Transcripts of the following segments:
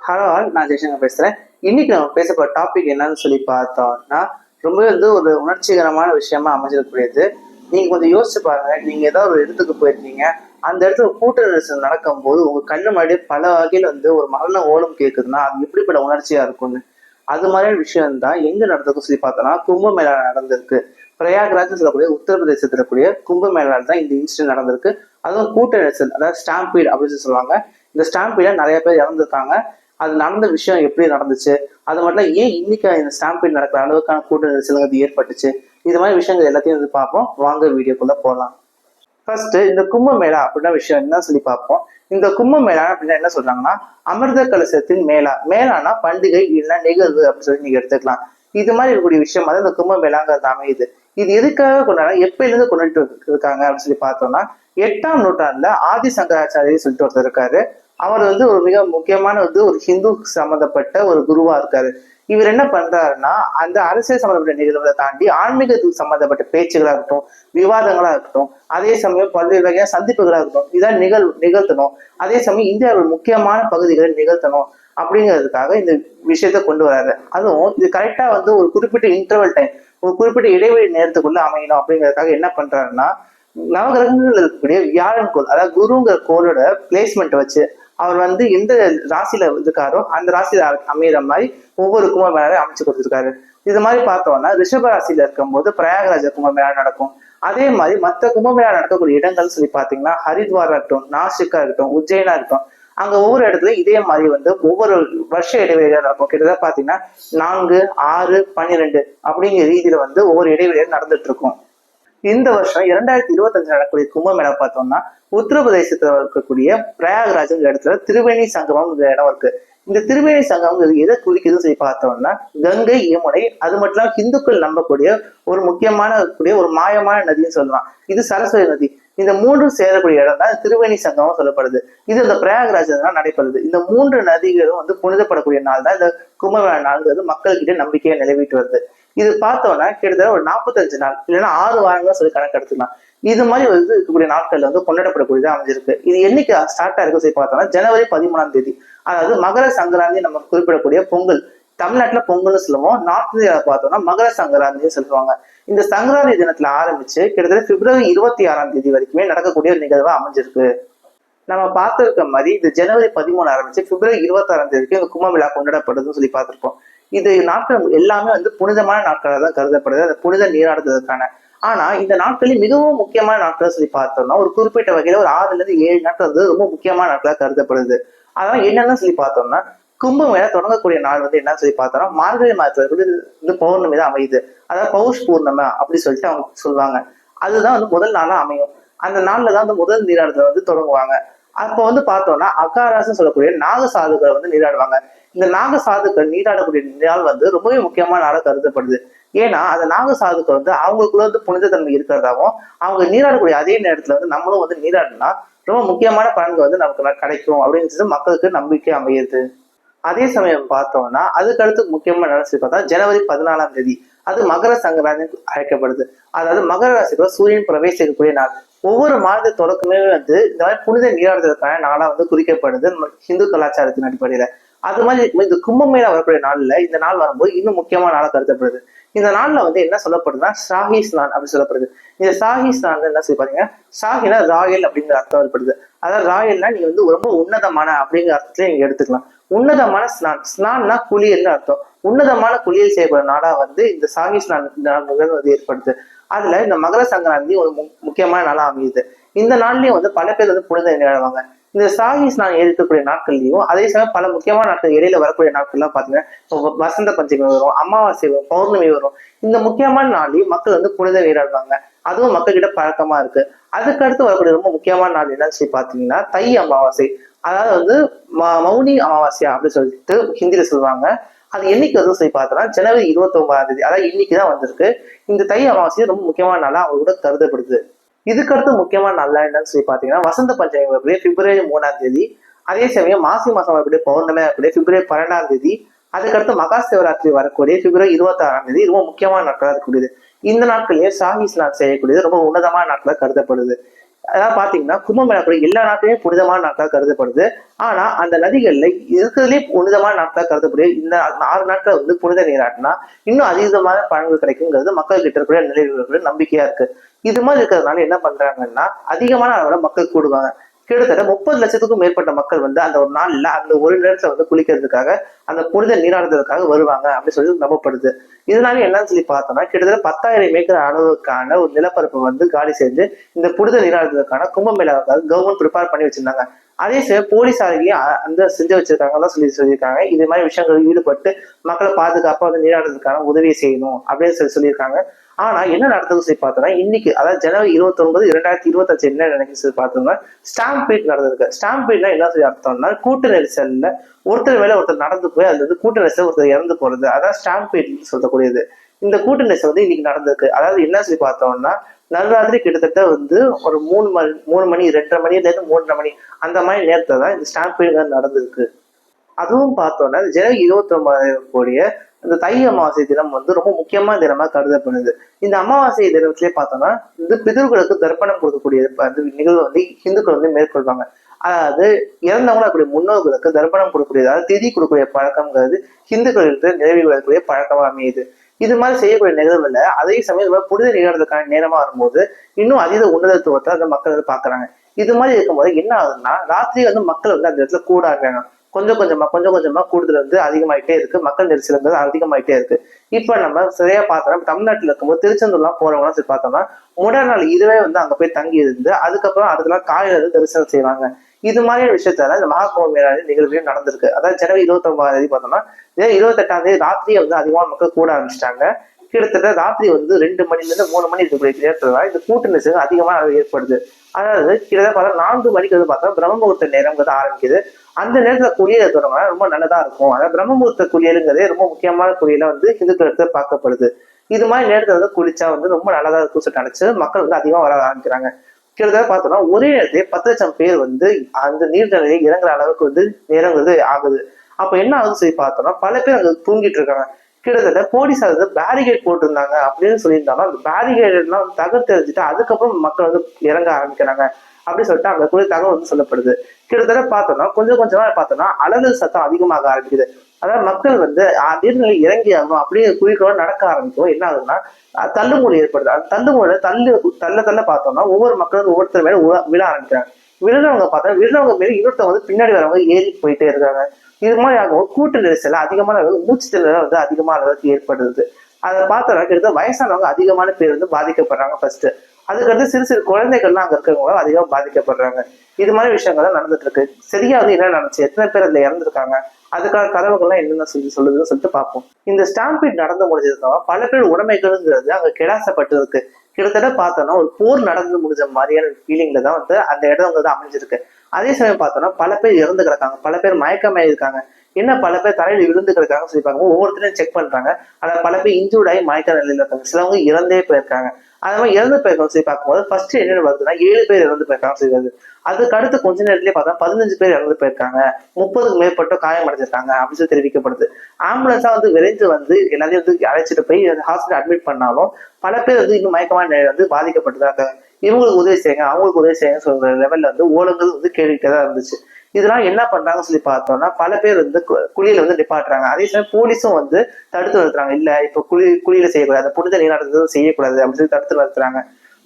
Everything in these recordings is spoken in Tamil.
ஹலோ ஆல், நான் ஜெய்சங்கர் பேசுறேன். இன்னைக்கு நம்ம பேச போற டாபிக் என்னன்னு சொல்லி பார்த்தோம்னா, ரொம்பவே ஒரு உணர்ச்சிகரமான விஷயமா அமைஞ்சிடக்கூடியது. நீங்க கொஞ்சம் யோசிச்சு பாருங்க. நீங்க ஏதாவது ஒரு இடத்துக்கு போயிருக்கீங்க. அந்த இடத்துல ஒரு கூட்ட நெரிசல் நடக்கும்போது உங்க கண்ணு முன்னாடியே பல வகையில ஒரு மரண ஓலம் கேட்குதுன்னா, அது எப்படிப்பட்ட உணர்ச்சியா இருக்கும்னு. அது மாதிரியான விஷயம் தான் எங்க நடந்திருக்கும் சொல்லி பார்த்தோம்னா, கும்பமேளா நடந்திருக்கு. பிரயாக்ராஜ்னு சொல்லக்கூடிய உத்தரப்பிரதேசத்துல இருக்கக்கூடிய கும்பமேளால தான் இந்த இன்சிடென்ட் நடந்திருக்கு. அதுவும் கூட்ட நெரிசல், அதாவது ஸ்டாம்பீட் அப்படின்னு சொல்லுவாங்க. இந்த ஸ்டாம்பீட நிறைய பேர் இறந்துருக்காங்க. அது நடந்த விஷயம் எப்படி நடந்துச்சு, அது மட்டும் ஏன் இன்னைக்கு இந்த ஸ்டாம்பீட் நடக்கிற அளவுக்கான கூட்ட நெரிசல் ஏற்பட்டுச்சு, இது மாதிரி விஷயங்கள் எல்லாத்தையும் பார்ப்போம். வாங்க வீடியோக்குள்ள போகலாம். ஃபர்ஸ்ட் இந்த கும்பமேளா அப்படின்னா விஷயம் என்ன சொல்லி பார்ப்போம். இந்த கும்பமேளா அப்படின்னா என்ன சொல்றாங்கன்னா, அமிர்த கலசத்தின் மேளா. மேளானா பண்டிகை இல்லைன்னா நிகழ்வு அப்படின்னு சொல்லி நீங்க எடுத்துக்கலாம். இது மாதிரி இருக்கக்கூடிய விஷயம் தான் இந்த கும்பமேளாங்கிறது அமையுது. இது எதுக்காக கொண்டாடுறாங்க, எப்பயில இருந்து கொண்டுட்டு இருக்காங்க அப்படின்னு சொல்லி பார்த்தோம்னா, 8ஆம் நூற்றாண்டுல ஆதி சங்கராச்சாரியர் சொல்லிட்டு ஒருத்தர் இருக்காரு. அவர் ஒரு மிக முக்கியமான ஒரு ஹிந்து சம்பந்தப்பட்ட ஒரு குருவா இருக்காரு. இவர் என்ன பண்றாருன்னா, அந்த அரசியல் சம்பந்தப்பட்ட நிகழ்வுகளை தாண்டி ஆன்மீகத்துக்கு சம்பந்தப்பட்ட பேச்சுகளா இருக்கட்டும், விவாதங்களா இருக்கட்டும், அதே சமயம் பல்வேறு வகையான சந்திப்புகளா இருக்கட்டும், இதான் நிகழ்த்தணும். அதே சமயம் இந்தியாவில் முக்கியமான பகுதிகளை நிகழ்த்தணும் அப்படிங்கிறதுக்காக இந்த விஷயத்த கொண்டு வராரு. அதுவும் இது கரெக்டா ஒரு குறிப்பிட்ட இன்டர்வல் டைம், ஒரு குறிப்பிட்ட இடைவெளி நேரத்துக்குள்ள அமையணும் அப்படிங்கிறதுக்காக என்ன பண்றாருன்னா, நவகிரகங்கள் இருக்கக்கூடிய வியாழன் கோள், அதாவது குருங்கிற கோளோட பிளேஸ்மெண்ட் வச்சு அவர் எந்த ராசியில இருக்காரோ அந்த ராசியில அமையிற மாதிரி ஒவ்வொரு கும்பமேளாவை அமைச்சு கொடுத்துருக்காரு. இது மாதிரி பார்த்தோம்னா ரிஷப ராசியில இருக்கும்போது பிரயாகராஜ கும்பமேளா நடக்கும். அதே மாதிரி மற்ற கும்பமேளா நடக்கக்கூடிய இடங்கள் சொல்லி பாத்தீங்கன்னா, ஹரித்வாரா இருக்கட்டும், நாசிக்கா இருக்கட்டும், உஜ்ஜயினா இருக்கட்டும், அங்க ஒவ்வொரு இடத்துலயும் இதே மாதிரி ஒவ்வொரு வருஷ இடைவெளியா நடக்கும். கிட்டத்தட்ட பாத்தீங்கன்னா 4, 6, 12 அப்படிங்கிற ரீதியில ஒவ்வொரு இடைவெளியா நடந்துட்டு இருக்கும். இந்த வருஷம் 2025 நடக்கக்கூடிய கும்பமேளா பார்த்தோம்னா, உத்தரப்பிரதேசத்துல இருக்கக்கூடிய பிரயாகராஜ்ங்கிற இடத்துல திரிவேணி சங்கமம் இடம் இருக்கு. இந்த திரிவேணி சங்கமம் எதை குறிக்குதுன்னு சொல்லி பார்த்தோம்னா, கங்கை, யமுனை, அது மட்டும் இல்லாம இந்துக்கள் நம்பக்கூடிய ஒரு முக்கியமான ஒரு மாயமான நதின்னு சொல்லலாம். இது சரஸ்வதி நதி. இந்த மூன்றும் சேரக்கூடிய இடம் தான் திரிவேணி சங்கமம் சொல்லப்படுது. இது இந்த பிரயாகராஜ் தான் நடைபெறுது. இந்த 3 நதிகளும் புனிதப்படக்கூடிய நாள் தான் இந்த கும்பமேளா நாள்ங்கிறது மக்கள்கிட்ட நம்பிக்கையை நிலவிட்டு வருது. இது பார்த்தோம்னா கிட்டத்தட்ட ஒரு 45 நாள் இல்லைன்னா 6 வாரங்கள் சொல்லி கணக்கு எடுத்துக்கலாம். இது மாதிரி இருக்கக்கூடிய நாட்கள்ல கொண்டாடப்படக்கூடியதா அமைஞ்சிருக்கு. இது என்னைக்கு ஸ்டார்ட் ஆயிருக்கு சொல்லி பார்த்தோம்னா, ஜனவரி 13ஆம் தேதி. அதாவது மகர சங்கராந்தி நம்ம குறிப்பிடக்கூடிய பொங்கல். தமிழ்நாட்டுல பொங்கல்னு சொல்லுவோம். நார்த் இந்தியாவில பார்த்தோம்னா மகர சங்கராந்தின்னு சொல்லுவாங்க. இந்த சங்கராந்தி தினத்துல ஆரம்பிச்சு கிட்டத்தட்ட பிப்ரவரி 26ஆம் தேதி வரைக்குமே நடக்கக்கூடிய ஒரு நிகழ்வா அமைஞ்சிருக்கு. நம்ம பார்த்திருக்க மாதிரி இந்த ஜனவரி 13 ஆரம்பிச்சு பிப்ரவரி 26ஆம் தேதிக்கு இந்த கும்பமேளா கொண்டாடப்படுதுன்னு சொல்லி பார்த்திருப்போம். இது நாட்கள் எல்லாமே புனிதமான நாட்களாக தான் கருதப்படுது, அந்த புனித நீராடுறதுக்கான. ஆனா இந்த நாட்களில் மிகவும் முக்கியமான நாட்கள் சொல்லி பார்த்தோம்னா, ஒரு குறிப்பிட்ட வகையில ஒரு 6ல இருந்து 7 நாட்கள் ரொம்ப முக்கியமான நாட்களாக கருதப்படுது. அதெல்லாம் என்னன்னு சொல்லி பார்த்தோம்னா, கும்பமேளா தொடங்கக்கூடிய நாள் என்னன்னு சொல்லி பார்த்தோம்னா, மார்கழி மாதத்துல பௌர்ணமி தான் அமையுது. அதாவது பௌஷ் பூர்ணமா அப்படி சொல்லிட்டு அவங்க சொல்லுவாங்க. அதுதான் முதல் நாளா அமையும். அந்த நாள்ல தான் முதல் நீராடுதல் தொடங்குவாங்க. அப்போ பார்த்தோம்னா அகாராசம் சொல்லக்கூடிய நாக சாதுக்கள் நீராடுவாங்க. இந்த நாக சாதுக்கள் நீராடக்கூடிய நாள் ரொம்பவே முக்கியமான நாளா கருதப்படுது. ஏன்னா அந்த நாக சாதுக்கள் அவங்களுக்குள்ள புனித தன்மை இருக்கிறதாவும், அவங்க நீராடக்கூடிய அதே நேரத்துல நம்மளும் நீராடினா ரொம்ப முக்கியமான பலன்கள் நமக்கு கிடைக்கும் அப்படின்னு மக்களுக்கு நம்பிக்கை அமையுது. அதே சமயம் பார்த்தோம்னா அதுக்கு அடுத்து முக்கியமா நினைச்சு பார்த்தா ஜனவரி 14ஆம் தேதி, அது மகர சங்கராந்தி அழைக்கப்படுது. அதாவது மகர ராசிக்குள்ள சூரியன் பிரவேசிக்கக்கூடிய நாள். ஒவ்வொரு மாத தொடக்கமே இந்த மாதிரி புனித நீராடுதலுக்கான நாளா குறிக்கப்படுது ஹிந்து கலாச்சாரத்தின் அடிப்படையில. அது மாதிரி இந்த கும்பமேளா வரக்கூடிய நாள்ல இந்த நாள் வரும்போது இன்னும் முக்கியமான நாளா கருதப்படுது. இந்த நாள்ல என்ன சொல்லப்படுதுன்னா ஷாஹி ஸ்நான் அப்படின்னு சொல்லப்படுது. இந்த ஷாஹி ஸ்நான் என்ன சொல்லி பாத்தீங்கன்னா, ஷாஹினா ராயல் அப்படிங்கிற அர்த்தம் ஏற்படுது. அதாவது ராயல்னா நீங்க ரொம்ப உன்னதமான அப்படிங்கிற அர்த்தத்துல நீங்க எடுத்துக்கலாம். உன்னதமான ஸ்நான், ஸ்நான்னா குளியல்னு அர்த்தம். உன்னதமான குளியல் செய்யப்படும் நாடா இந்த ஷாஹி ஸ்நான் ஏற்படுது. அதுல இந்த மகர சங்கராந்தி ஒரு முக்கியமான நாளா அமையுது. இந்த நாள்லயும் பல பேர் புனித நீராடுவாங்க. இந்த ஷாஹி ஸ்நான் இருக்கக்கூடிய நாட்கள்லயும் அதே சமயம் பல முக்கியமான நாட்கள் இடையில வரக்கூடிய நாட்கள்லாம் பாத்தீங்கன்னா, வசந்த பஞ்சமி வரும், அமாவாசை வரும், பௌர்ணமி வரும். இந்த முக்கியமான நாளையும் மக்கள் புனித நீராடுவாங்க. அதுவும் மக்கள் கிட்ட பழக்கமா இருக்கு. அதுக்கு அடுத்து வரக்கூடிய ரொம்ப முக்கியமான நாள் என்னன்னு சொல்லி பாத்தீங்கன்னா, தை அமாவாசை. அதாவது மௌனி அமாவாசையா அப்படின்னு சொல்லிட்டு ஹிந்தியில சொல்லுவாங்க. அது என்னைக்கு சொல்லி பார்த்தோம்னா ஜனவரி 29ஆம் தேதி, அதாவது இன்னைக்குதான் வந்திருக்கு. இந்த தை அமாவாசை ரொம்ப முக்கியமான நாளா அவங்க கூட கருதப்படுது. இதுக்கடுத்து முக்கியமான நாள் என்னன்னு சொல்லி பாத்தீங்கன்னா, வசந்த பஞ்சமி வரக்கூடிய பிப்ரவரி 3ஆம் தேதி. அதே சமயம் மாசி மாசம் வரக்கூடிய பௌர்ணமி வரக்கூடிய பிப்ரவரி 12ஆம் தேதி. அதுக்கடுத்து மகா சிவராத்திரி வரக்கூடிய பிப்ரவரி 26ஆம் தேதி ரொம்ப முக்கியமான நாட்களா இருக்கக்கூடியது. இந்த நாட்கள்லயே ஷாஹி ஸ்நான் செய்யக்கூடியது ரொம்ப உன்னதமான நாட்களா கருதப்படுது. அதாவது பாத்தீங்கன்னா கும்பமேளா கூட எல்லா நாட்களுமே புனிதமான நாட்களா கருதப்படுது. ஆனா அந்த நதிகள்ல இருக்கிறதுலே புனிதமான நாட்களா கருதக்கூடிய இந்த 6 நாட்கள் வந்து புனித நீராட்டினா இன்னும் அதிகமான பலன்கள் கிடைக்குங்கிறது மக்கள் கிட்ட இருக்கிற நிலைகளுடைய நம்பிக்கையா இருக்கு. இது மாதிரி இருக்கிறதுனால என்ன பண்றாங்கன்னா அதிகமான அளவுல மக்கள் கூடுவாங்க. கிட்டத்தட்ட 30 லட்சத்துக்கும் மேற்பட்ட மக்கள் வந்து அந்த ஒரு நாள்ல அந்த ஒரு நேரத்துல வந்து குளிக்கிறதுக்காக அந்த புனித நீராடுறதுக்காக வருவாங்க அப்படின்னு சொல்லி நம்பப்படுது. இதனால என்னன்னு சொல்லி பார்த்தோம்னா கிட்டத்தட்ட 10,000 ஏக்கர் அளவுக்கான ஒரு நிலப்பரப்பு வந்து காலி செஞ்சு இந்த புனித நீராடுறதுக்கான கும்பமேளாவுக்காக கவர்மெண்ட் ப்ரிப்பேர் பண்ணி வச்சிருந்தாங்க. அதே சமயம் போலீசாரையும் அந்த செஞ்சு வச்சிருக்காங்க சொல்லியிருக்காங்க. இது மாதிரி விஷயங்கள் ஈடுபட்டு மக்களை பாதுகாப்பா வந்து நீராடுறதுக்கான உதவியை செய்யணும் அப்படின்னு சொல்லியிருக்காங்க. ஆனா என்ன நடந்தது சொல்லி பார்த்தோம்னா இன்னைக்கு அதாவது ஜனவரி 29, 2025 என்ன நினைக்க சொல்லி பார்த்தோம்னா ஸ்டாம்பீட் நடந்திருக்கு. ஸ்டாம்பீட்னா என்ன சொல்லி அர்த்தம்னா கூட்ட நெரிசல்ல ஒருத்தர் மேல ஒருத்தர் நடந்து போய் அதுல வந்து கூட்ட நெரிசல் ஒருத்தர் இறந்து போறது, அதான் ஸ்டாம்பீட் சொல்லக்கூடியது. இந்த கூட்ட நெரிசல் வந்து இன்னைக்கு நடந்திருக்கு. அதாவது என்ன சொல்லி பார்த்தோம்னா நடுராத்திரி கிட்டத்தட்ட வந்து ஒரு 3 மணி 2:30 மணில இருந்து 3:30 மணி அந்த மாதிரி நேரத்துல தான் இந்த ஸ்டாம்பீட் நடந்திருக்கு. அதுவும் பார்த்தோம்னா ஜனவரி 29 கூடிய இந்த தை அமாவாசை தினம் வந்து ரொம்ப முக்கியமான தினமா கருதப்படுது. இந்த அமாவாசை தினத்திலே பார்த்தோம்னா இந்த பிதர்களுக்கு தர்ப்பணம் கொடுக்கக்கூடிய அந்த நிகழ்வு வந்து இந்துக்கள் வந்து மேற்கொள்வாங்க. அதாவது இறந்தவங்க அப்படி முன்னோர்களுக்கு தர்ப்பணம் கொடுக்கக்கூடிய அதாவது திதி கொடுக்கக்கூடிய பழக்கம்ங்கிறது இந்துக்களுக்கு நிறைவு வரக்கூடிய பழக்கமா அமையுது. இது மாதிரி செய்யக்கூடிய நிகழ்வுல அதே சமயம் புனித நிகழ்றதுக்கான நேரமா வரும்போது இன்னும் அதீத உன்னதத்துவத்தை அந்த மக்கள் வந்து பாக்குறாங்க. இது மாதிரி இருக்கும்போது என்ன ஆகுதுன்னா ராத்திரி வந்து மக்கள் வந்து அந்த இடத்துல கூட ஆகிறாங்க. கொஞ்சம் கொஞ்சமா கூடுதல் வந்து அதிகமாயிட்டே இருக்கு. மக்கள் நெரிசல்ங்கிறது அதிகமாயிட்டே இருக்கு. இப்ப நம்ம சரியா பார்த்தோம்னா தமிழ்நாட்டுல இருக்கும்போது திருச்செந்தூர்லாம் போறவங்கலாம் சரி பார்த்தோம்னா முதல் நாள் இரவே வந்து அங்க போய் தங்கி இருந்து அதுக்கப்புறம் அடுத்த நாள் காலையில இருந்து தரிசனம் செய்வாங்க. இது மாதிரியான விஷயத்தால இந்த மகாகும்பமேளா நிகழ்வுலையும் நடந்திருக்கு. அதாவது ஜனவரி 29 பார்த்தோம்னா 28 ராத்திரியே வந்து அதிகமான மக்கள் கூட ஆரம்பிச்சிட்டாங்க. கிட்டத்தட்ட ராத்திரி வந்து 2 மணில இருந்து 3 மணி இருக்கக்கூடிய நேரத்துல இந்த கூட்ட நெரிசல் அதிகமான அளவு ஏற்படுது. அதாவது கிட்டத்தட்ட பார்த்தா 4 மணிக்கு வந்து பார்த்தா பிரம்ம முகூர்த்த நேரம்ங்கிறது ஆரம்பிக்குது. அந்த நேரத்துல குளியல தொடங்கினா ரொம்ப நல்லதா இருக்கும். அதாவது பிரம்ம முகூர்த்த குளியலுங்கிறதே ரொம்ப முக்கியமான குளியல வந்து இந்துக்களுக்கு பார்க்கப்படுது. இது மாதிரி நேரத்துல வந்து குளிச்சா வந்து ரொம்ப நல்லதா இருக்கும் சொல்லிட்டு நினைச்சு மக்கள் வந்து அதிகமா வர ஆரம்பிக்கிறாங்க. கிட்டத்தட்ட பார்த்தோம்னா ஒரே நேரத்திலே 10 லட்சம் பேர் வந்து அந்த நீர்நிலையை இறங்குற அளவுக்கு வந்து நேரங்கிறது ஆகுது. அப்ப என்ன ஆகுது சொல்லி பார்த்தோம்னா பல பேர் அங்க தூங்கிட்டு இருக்காங்க. கிட்டத்தட்ட போலீஸார் வந்து பேரிகேட் போட்டிருந்தாங்க அப்படின்னு சொல்லியிருந்தாலும் அந்த பேரிகேட் எல்லாம் தகர்த்து எறிஞ்சிட்டு அதுக்கப்புறம் மக்கள் வந்து இறங்க ஆரம்பிக்கிறாங்க அப்படின்னு சொல்லிட்டு அங்க கூட தகவல் வந்து சொல்லப்படுது. கிட்டத்தட்ட பார்த்தோம்னா கொஞ்சம் கொஞ்சமா பார்த்தோம்னா அலறல் சத்தம் அதிகமாக ஆரம்பிக்குது. அதாவது மக்கள் வந்து நீர்நிலை இறங்கி ஆகணும் அப்படியே குறிக்கோள் நடக்க ஆரம்பிக்கும். என்ன ஆகுதுன்னா தள்ளுமுறை ஏற்படுது. அந்த தள்ளுமுறை தள்ள தள்ள பார்த்தோம்னா ஒவ்வொரு மக்களும் ஒவ்வொருத்தர் மேல விழ ஆரம்பிக்கிறாங்க. விழுறவங்க பார்த்தா விழுறவங்க மேல இன்னொருத்தவங்க வந்து பின்னாடி வரவங்க ஏறி போயிட்டே இருக்காங்க. இது மாதிரி ஆகும் கூட்ட நெரிசல் அதிகமான அளவு மூச்சு திணறல் வந்து அதிகமான அளவுக்கு ஏற்படுது. அதை பார்த்தோம்னா கிட்டத்தட்ட வயசானவங்க அதிகமான பேர் வந்து பாதிக்கப்படுறாங்க ஃபர்ஸ்ட். அதுக்கடுத்து சிறு சிறு குழந்தைகள்லாம் அங்க இருக்கிறவங்க அதிகமா பாதிக்கப்படுறாங்க. இது மாதிரி விஷயங்கள் தான் நடந்துட்டு இருக்கு. சரியா வந்து என்ன நடந்துச்சு, எத்தனை பேர் அதுல இறந்துருக்காங்க, அதுக்கான தரவுகள்லாம் என்னென்ன சொல்லுதுன்னு சொல்லிட்டு பார்ப்போம். இந்த ஸ்டாம்பீட் நடந்து முடிஞ்சதுக்காக பல பேர் உடைமைகள்ங்கிறது அங்க கிடாசப்பட்டு இருக்கு. கிட்டத்தட்ட பார்த்தோம்னா ஒரு போர் நடந்து முடிஞ்ச மாதிரியான ஃபீலிங்ல தான் வந்து அந்த இடம்ங்கிறது அமைஞ்சிருக்கு. அதே சமயம் பார்த்தோம்னா பல பேர் இறந்து கிடக்காங்க, பல பேர் மயக்கமாயி இருக்காங்க. என்ன பல பேர் தலையில விழுந்து கிடக்காங்கன்னு சொல்லிப்பாங்க. ஒவ்வொருத்தரையும் செக் பண்றாங்க. ஆனா பல பேர் இன்ஜூர்ட் ஆகி மயக்க நிலையில இருக்காங்க. சிலவங்க இறந்தே போயிருக்காங்க. அது மாதிரி இறந்து போயிருக்கோம் சொல்லி பார்க்கும்போது ஃபர்ஸ்ட் என்னென்ன வருதுன்னா 7 பேர் இறந்து போயிருக்காங்க சொல்லுது. அதுக்கு அடுத்து கொஞ்ச நேரத்திலேயே பார்த்தா 15 பேர் இறந்து போயிருக்காங்க, 30க்கு மேற்பட்ட காயம் அடைஞ்சிருக்காங்க அப்படின்னு சொல்லி தெரிவிக்கப்படுது. ஆம்புலன்ஸா வந்து விரைந்து வந்து எல்லாரையும் வந்து அழைச்சிட்டு போய் ஹாஸ்பிட்டல் அட்மிட் பண்ணாலும் பல பேர் வந்து இன்னும் மயக்கமான நிலையில வந்து பாதிக்கப்பட்டுதான் இருக்காங்க. இவங்களுக்கு உதவி செய்யுங்க அவங்களுக்கு உதவி செய்யுங்க சொல்ற லெவல்ல வந்து ஓலங்கள் வந்து கேட்டுக்கிட்டே தான் இருந்துச்சு. இதெல்லாம் என்ன பண்றாங்கன்னு சொல்லி பார்த்தோம்னா பல பேர் வந்து குழியில வந்து நிப்பாட்டுறாங்க. அதே சமயம் போலீஸும் வந்து தடுத்து நிறுத்துறாங்க. இல்ல இப்ப குழியில செய்யக்கூடாது, புனித நீராடுறது செய்யக்கூடாது அப்படின்னு சொல்லி தடுத்து நிறுத்துறாங்க.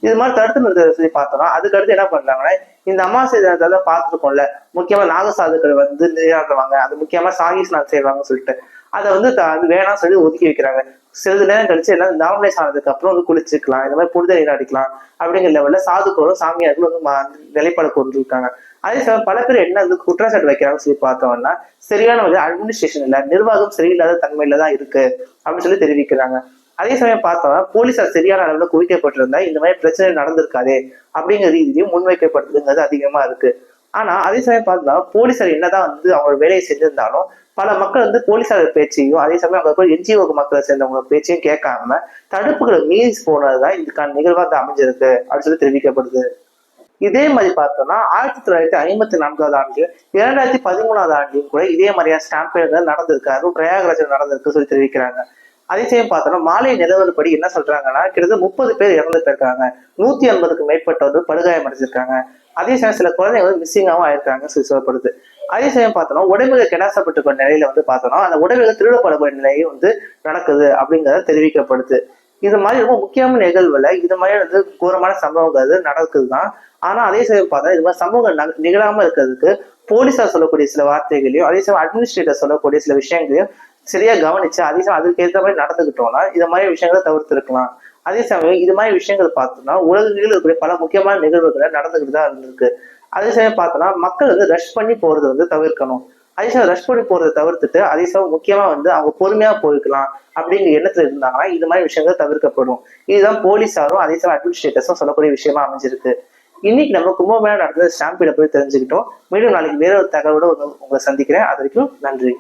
இது மாதிரி தடுத்து நிறுத்த சொல்லி பார்த்தோம்னா அதுக்கடுத்து என்ன பண்றாங்கன்னா இந்த அமாவாசை தினத்தை பார்த்துருக்கோம்ல, முக்கியமா நாகசாதுக்கள் வந்து நீராடுவாங்க, அது முக்கியமா சாகீஸ் நாள் செய்வாங்கன்னு சொல்லிட்டு அதை வந்து அது வேணாம்னு சொல்லி ஒதுக்கி வைக்கிறாங்க. சிறிது நேரம் கழிச்சு எல்லாம் நார்மலைஸ் ஆனதுக்கு அப்புறம் வந்து குளிச்சுக்கலாம், இந்த மாதிரி புனித நீராடிக்கலாம் அப்படிங்கிற லெவல்ல சாதுக்களும் சாமியார்களும் வந்து நிலைப்பாடு கொண்டு இருக்காங்க. அதே சமயம் பல பேர் என்ன வந்து குற்றச்சாட்டு வைக்கிறாங்கன்னு சொல்லி பார்த்தோம்னா சரியான வந்து அட்மினிஸ்ட்ரேஷன் இல்ல, நிர்வாகம் சரியில்லாத தன்மையில தான் இருக்கு அப்படின்னு சொல்லி தெரிவிக்கிறாங்க. அதே சமயம் பார்த்தோம்னா போலீசார் சரியான அளவுல குவிக்கப்பட்டிருந்தா இந்த மாதிரி பிரச்சனை நடந்திருக்காதே அப்படிங்கிற ரீதியிலையும் முன்வைக்கப்படுதுங்கிறது அதிகமா இருக்கு. ஆனா அதே சமயம் பார்த்தா போலீசார் என்னதான் வந்து அவங்க வேலையை செஞ்சிருந்தாலும் பல மக்கள் வந்து போலீசார் பேச்சையும் அதே சமயம் அங்க என்ஜிஓ மக்களை சேர்ந்தவங்க பேச்சையும் கேட்காம தடுப்புகளை மீறி போனதுதான் இதுக்கான நிகழ்வா அமைஞ்சிருக்கு அப்படின்னு சொல்லி தெரிவிக்கப்படுது. இதே மாதிரி பார்த்தோம்னா 1954 ஆண்டு 2013 ஆண்டிலும் கூட இதே மாதிரியான ஸ்டாம்பேடுகள் நடந்திருக்கு, அதுவும் பிரயாகராஜில் நடந்திருக்கு சொல்லி தெரிவிக்கிறாங்க. அதே சமயம் பார்த்தோம்னா மாலை நிலவரப்படி என்ன சொல்றாங்கன்னா கிட்டத்தட்ட 30 பேர் இறந்து போயிருக்காங்க, 150க்கும் மேற்பட்டவர்கள் படுகாயம் அடைஞ்சிருக்காங்க. அதே சமயம் சில குழந்தைங்க வந்து மிஸ்ஸிங்காகவும் ஆயிருக்காங்க சொல்லப்படுது. அதே சமயம் பார்த்தோம்னா உடைமைகள் கெடாசப்பட்டு நிலையில வந்து பார்த்தோம்னா அந்த உடைமைகள் திருடப்படக்கூடிய நிலையும் வந்து நடக்குது அப்படிங்கிறத தெரிவிக்கப்படுது. இது மாதிரி ரொம்ப முக்கியமான நிகழ்வுல இது மாதிரி வந்து கோரமான சம்பவங்கள் நடக்குதுதான். ஆனா அதே சமயம் பார்த்தா இது மாதிரி சம்பவங்கள் நிகழாம இருக்கிறதுக்கு போலீஸார் சொல்லக்கூடிய சில வார்த்தைகளையும் அதே சமயம் அட்மினிஸ்ட்ரேட்டர் சொல்லக்கூடிய சில விஷயங்களையும் சரியா கவனிச்சு அதே சமயம் அதுக்கு ஏற்ற மாதிரி நடந்துகிட்டோம்னா இது மாதிரி விஷயங்களை தவிர்த்திருக்கலாம். அதே சமயம் இது மாதிரி விஷயங்கள் பார்த்தோம்னா உலகில் இருக்கக்கூடிய பல முக்கியமான நிகழ்வுகளை நடந்துகிட்டு தான் இருந்திருக்கு. அதே சமயம் பார்த்தோம்னா மக்கள் வந்து ரஷ் பண்ணி போறது வந்து தவிர்க்கணும். அதே சமயம் ரஷ் பண்ணி போறதை தவிர்த்துட்டு அதே சமயம் முக்கியமா வந்து அவங்க பொறுமையா போய்க்கலாம் அப்படிங்கிற எண்ணத்துல இருந்தாங்கன்னா இது மாதிரி விஷயங்கள் தவிர்க்கப்படும். இதுதான் போலீஸாரும் அதே சமயம் அட்மினிஸ்ட்ரேட்டர்ஸும் சொல்லக்கூடிய விஷயமா அமைஞ்சிருக்கு. இன்னைக்கு நம்ம கும்பமேளா நடந்த ஸ்டாம்பீடை போய் தெரிஞ்சுக்கிட்டோம். மீண்டும் நாளைக்கு வேற ஒரு தகவலோட உங்களை சந்திக்கிறேன். அது வரைக்கும் நன்றி.